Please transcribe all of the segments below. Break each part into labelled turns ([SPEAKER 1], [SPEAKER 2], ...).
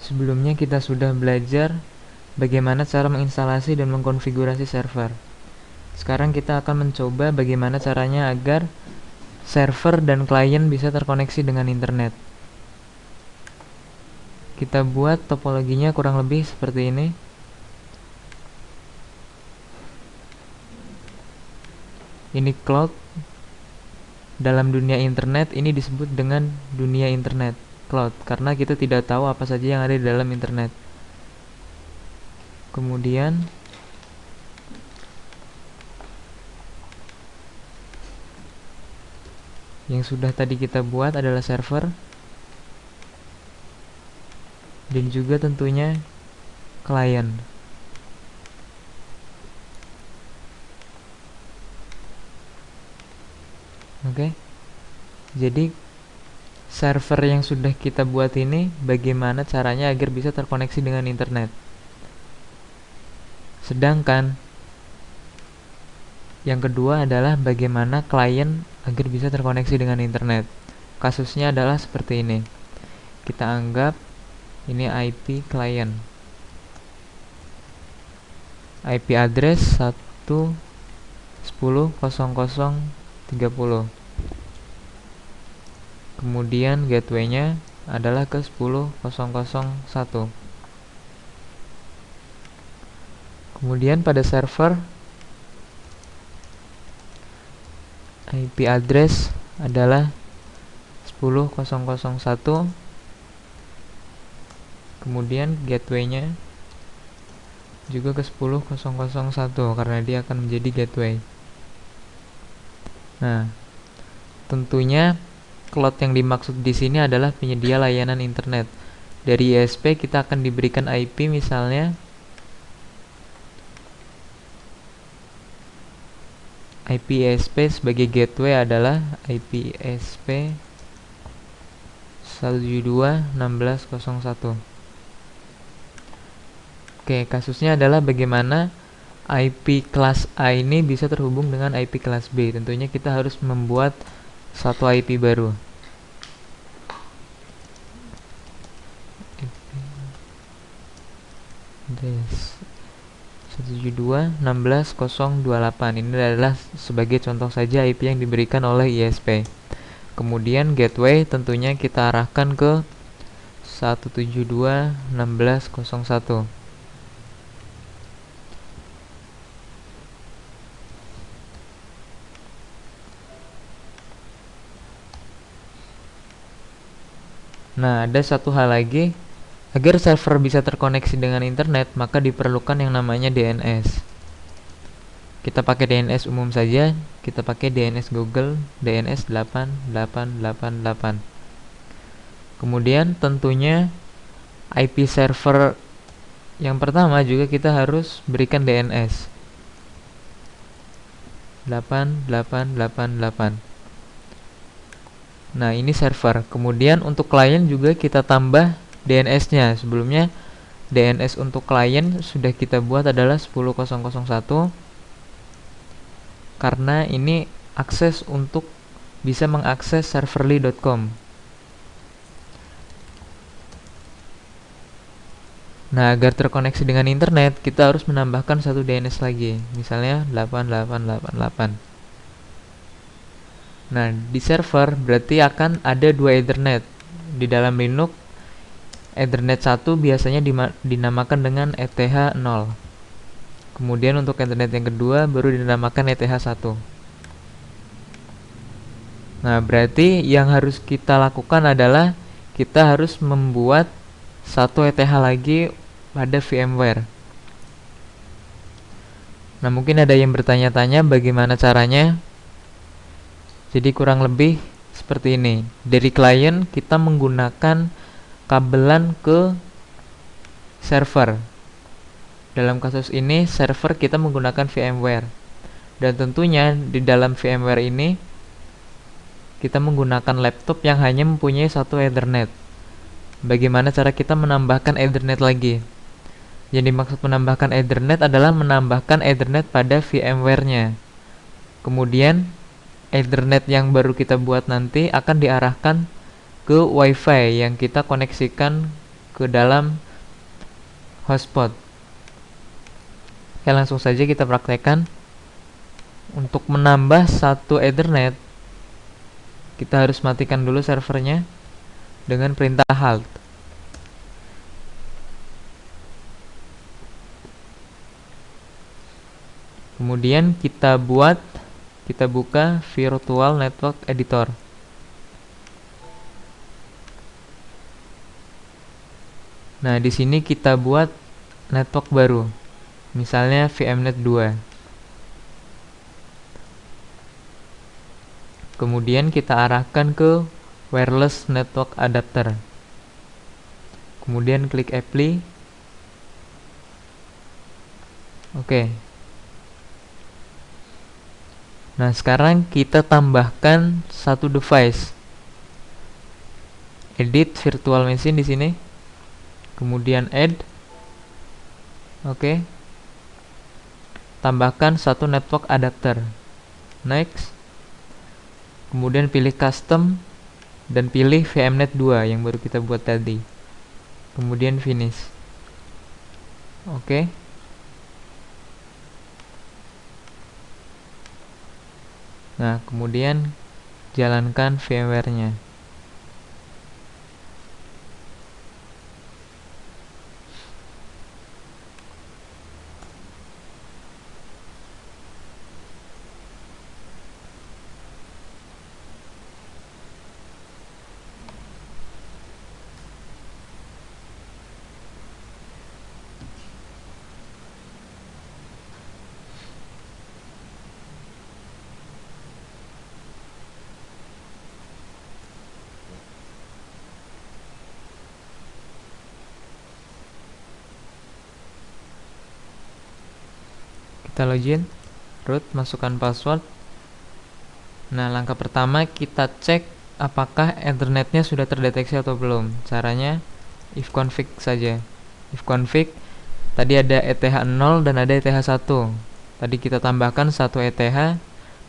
[SPEAKER 1] Sebelumnya kita sudah belajar bagaimana cara menginstalasi dan mengkonfigurasi server. Sekarang kita akan mencoba bagaimana caranya agar server dan klien bisa terkoneksi dengan internet. Kita buat topologinya kurang lebih seperti ini. Ini cloud. Dalam dunia internet ini disebut dengan dunia internet cloud, karena kita tidak tahu apa saja yang ada di dalam internet. Kemudian yang sudah tadi kita buat adalah server, dan juga tentunya klien. Oke. Jadi server yang sudah kita buat ini bagaimana caranya agar bisa terkoneksi dengan internet. Sedangkan yang kedua adalah bagaimana klien agar bisa terkoneksi dengan internet. Kasusnya adalah seperti ini. Kita anggap ini IP klien. IP address 1.10.00.30. Kemudian gateway-nya adalah ke 10.0.0.1. Kemudian pada server IP address adalah 10.0.0.1. Kemudian gateway-nya juga ke 10.0.0.1 karena dia akan menjadi gateway. Nah, tentunya cloud yang dimaksud di sini adalah penyedia layanan internet. Dari ISP kita akan diberikan IP, misalnya IP ISP sebagai gateway adalah IP ISP 172.16.01. Oke, kasusnya adalah bagaimana IP kelas A ini bisa terhubung dengan IP kelas B. Tentunya kita harus membuat satu IP baru. 172.16.028. Ini adalah sebagai contoh saja IP yang diberikan oleh ISP. Kemudian gateway tentunya kita arahkan ke 172.16.01. Nah, ada satu hal lagi. Agar server bisa terkoneksi dengan internet, maka diperlukan yang namanya DNS. Kita pakai DNS umum saja, kita pakai DNS Google, DNS 8888. Kemudian tentunya IP server yang pertama juga kita harus berikan DNS 8888. Nah, ini server. Kemudian untuk klien juga kita tambah DNS-nya. Sebelumnya DNS untuk klien sudah kita buat adalah 10.0.1 karena ini akses untuk bisa mengakses serverly.com. Nah, agar terkoneksi dengan internet, kita harus menambahkan satu DNS lagi, misalnya 8888. Nah, di server berarti akan ada dua Ethernet. Di dalam Linux, Ethernet 1 biasanya dinamakan dengan ETH 0. Kemudian untuk Ethernet yang kedua baru dinamakan ETH 1. Nah, berarti yang harus kita lakukan adalah kita harus membuat satu ETH lagi pada VMware. Nah, mungkin ada yang bertanya-tanya bagaimana caranya. Jadi kurang lebih seperti ini. Dari klien kita menggunakan kabelan ke server. Dalam kasus ini server kita menggunakan VMware. Dan tentunya di dalam VMware ini kita menggunakan laptop yang hanya mempunyai satu Ethernet. Bagaimana cara kita menambahkan Ethernet lagi? Yang dimaksud menambahkan Ethernet adalah menambahkan Ethernet pada VMware-nya. Kemudian Ethernet yang baru kita buat nanti akan diarahkan ke WiFi yang kita koneksikan ke dalam hotspot. Oke, langsung saja kita praktekkan. Untuk menambah satu Ethernet, kita harus matikan dulu servernya dengan perintah halt. Kemudian kita buka Virtual Network Editor. Nah, di sini kita buat network baru. Misalnya VMnet 2. Kemudian kita arahkan ke Wireless Network Adapter. Kemudian klik Apply. Oke. Nah, sekarang kita tambahkan satu device. Edit virtual machine di sini. Kemudian add. Oke. Tambahkan satu network adapter. Next. Kemudian pilih custom dan pilih VMnet 2 yang baru kita buat tadi. Kemudian finish. Oke. Nah, kemudian jalankan VMware-nya. Kita login, root, masukkan password. Nah, langkah pertama kita cek apakah Ethernetnya sudah terdeteksi atau belum. Caranya ifconfig saja. Ifconfig, tadi ada ETH0 dan ada ETH1. Tadi kita tambahkan satu ETH,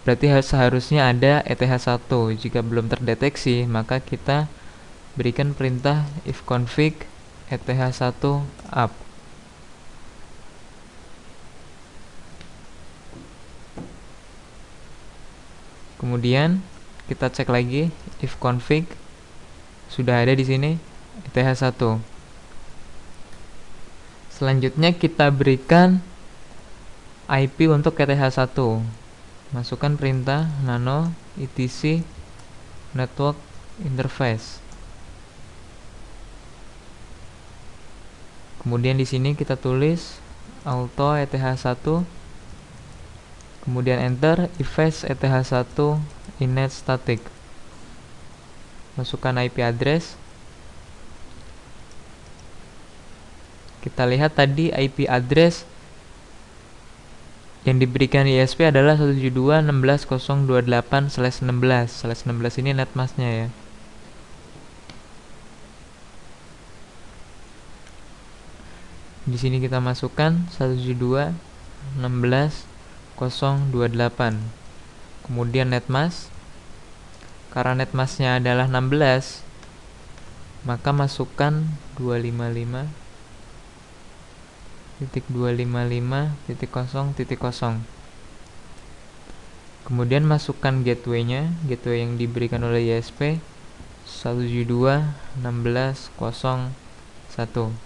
[SPEAKER 1] berarti seharusnya ada ETH1. Jika belum terdeteksi, maka kita berikan perintah ifconfig ETH1 up. Kemudian kita cek lagi ifconfig sudah ada di sini ETH1. Selanjutnya kita berikan IP untuk ETH1. Masukkan perintah nano etc network interface. Kemudian di sini kita tulis auto ETH1. Kemudian enter efface ETH1 init static. Masukkan IP address. Kita lihat tadi IP address yang diberikan ISP adalah 172.16.028/16. Ini netmasknya ya. Di sini kita masukkan 172.16.028. Kemudian netmask. Karena netmasknya adalah 16, maka masukkan 255.255.0.0. Kemudian masukkan gateway-nya, gateway yang diberikan oleh ISP 172.16.0.1.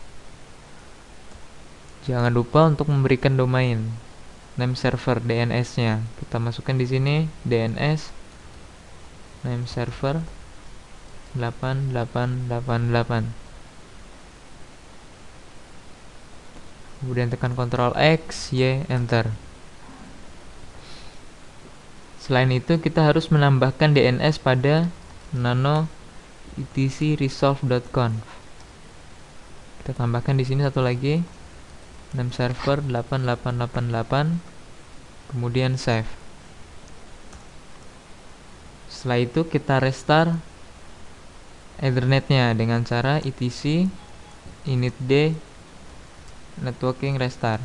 [SPEAKER 1] Jangan lupa untuk memberikan domain name server DNS-nya. Kita masukkan di sini DNS name server 8888. Kemudian tekan Ctrl X, Y, enter. Selain itu kita harus menambahkan DNS pada nano etc resolve.conf. Kita tambahkan di sini satu lagi name server 8888, kemudian save. Setelah itu kita restart Ethernetnya dengan cara etc initd networking restart.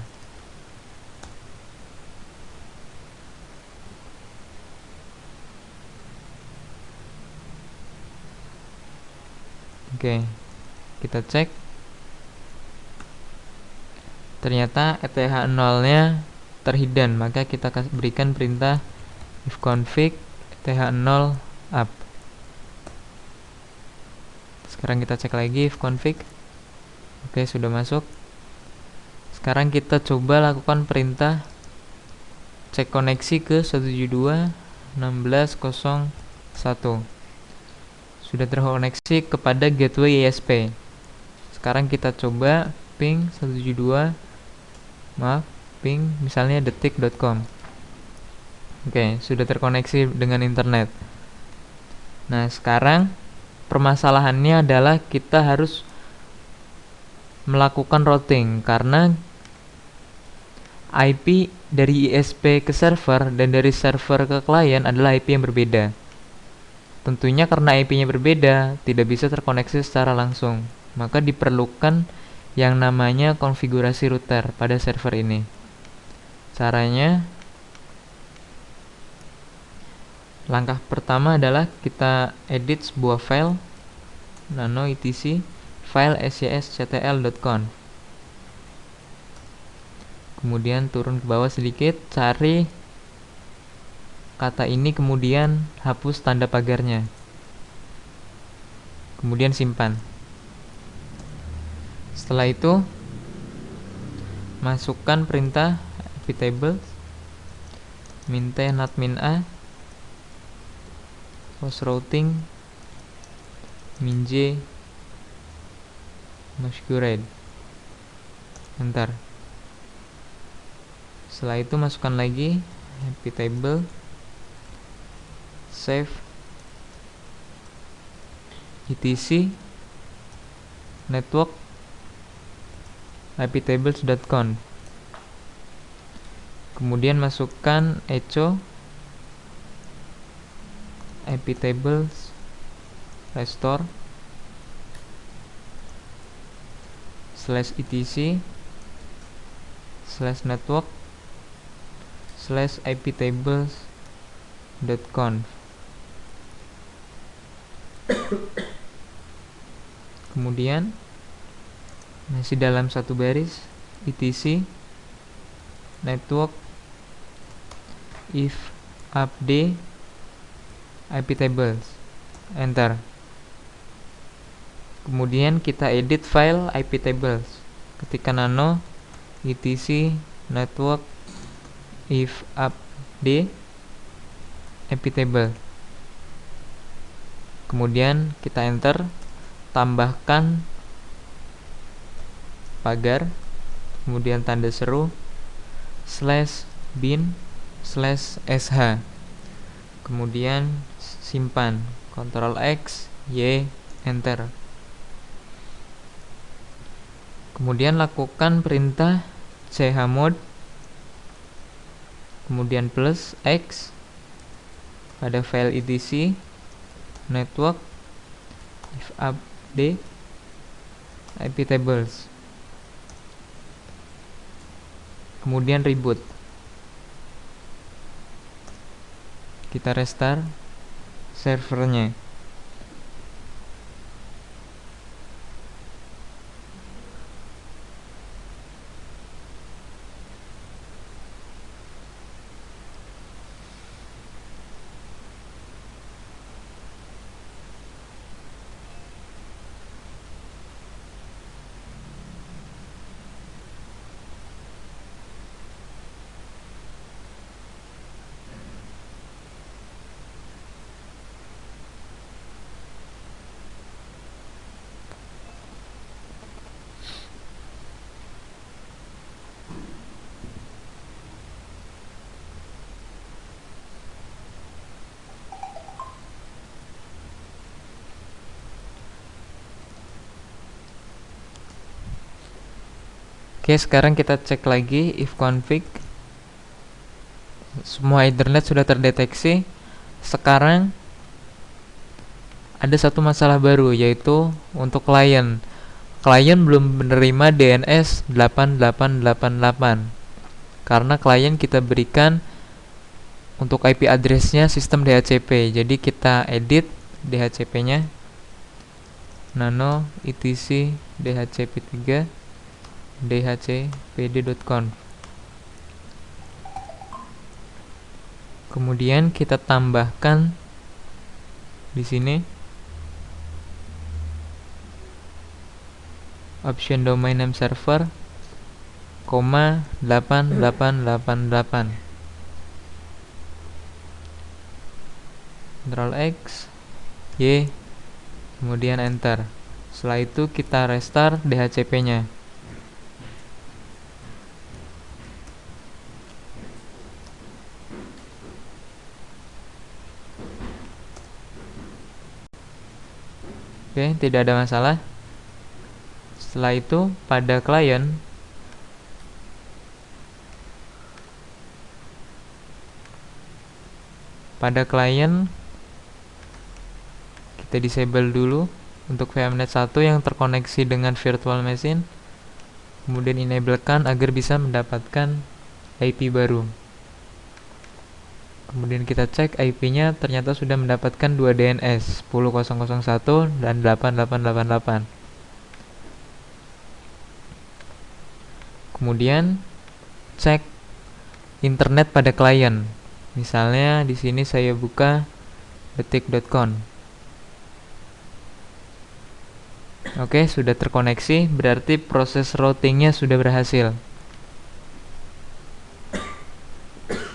[SPEAKER 1] Oke, kita cek ternyata ETH0 nya terhidden, maka kita berikan perintah ifconfig ETH0 up. Sekarang kita cek lagi ifconfig. Oke, sudah masuk. Sekarang kita coba lakukan perintah cek koneksi ke 172.16.01. Sudah terkoneksi kepada gateway ISP. Sekarang kita coba ping misalnya detik.com. Oke, sudah terkoneksi dengan internet. Nah, sekarang permasalahannya adalah kita harus melakukan routing karena IP dari ISP ke server dan dari server ke klien adalah IP yang berbeda. Tentunya karena IP-nya berbeda, tidak bisa terkoneksi secara langsung. Maka diperlukan yang namanya konfigurasi router pada server ini. Caranya, langkah pertama adalah kita edit sebuah file nano etc file sysctl.conf. Kemudian turun ke bawah sedikit, cari kata ini, kemudian hapus tanda pagarnya. Kemudian simpan. Setelah itu, masukkan perintah iptable maintain admin.a post routing minj masquerade. Enter. Setelah itu masukkan lagi iptable save etc network iptables.conf. Kemudian masukkan echo iptables restore /etc /network /iptables.conf. Kemudian masih dalam satu baris, etc network if update iptables. Enter. Kemudian kita edit file iptables. Ketika nano etc network if update iptable. Kemudian kita enter, tambahkan pagar, kemudian tanda seru /bin/sh. Kemudian simpan, Ctrl X Y, enter. Kemudian lakukan perintah chmod kemudian +X pada file etc network if update iptables. Kemudian reboot. Kita restart servernya. Oke, sekarang kita cek lagi ifconfig. Semua Ethernet sudah terdeteksi. Sekarang ada satu masalah baru, yaitu untuk klien. Klien belum menerima DNS 8888 karena klien kita berikan untuk IP address-nya sistem DHCP. Jadi kita edit DHCP-nya nano etc DHCP3 dhcpd.conf. Kemudian kita tambahkan di sini option domain name server, 8888. Ctrl X, Y, kemudian enter. Setelah itu kita restart DHCP-nya. Oke, tidak ada masalah. Setelah itu pada klien kita disable dulu untuk VMnet 1 yang terkoneksi dengan virtual machine, kemudian enablekan agar bisa mendapatkan IP baru. Kemudian kita cek IP-nya, ternyata sudah mendapatkan 2 DNS, 10.001 dan 8888. Kemudian cek internet pada klien. Misalnya di sini saya buka detik.com. Oke, sudah terkoneksi, berarti proses routingnya sudah berhasil.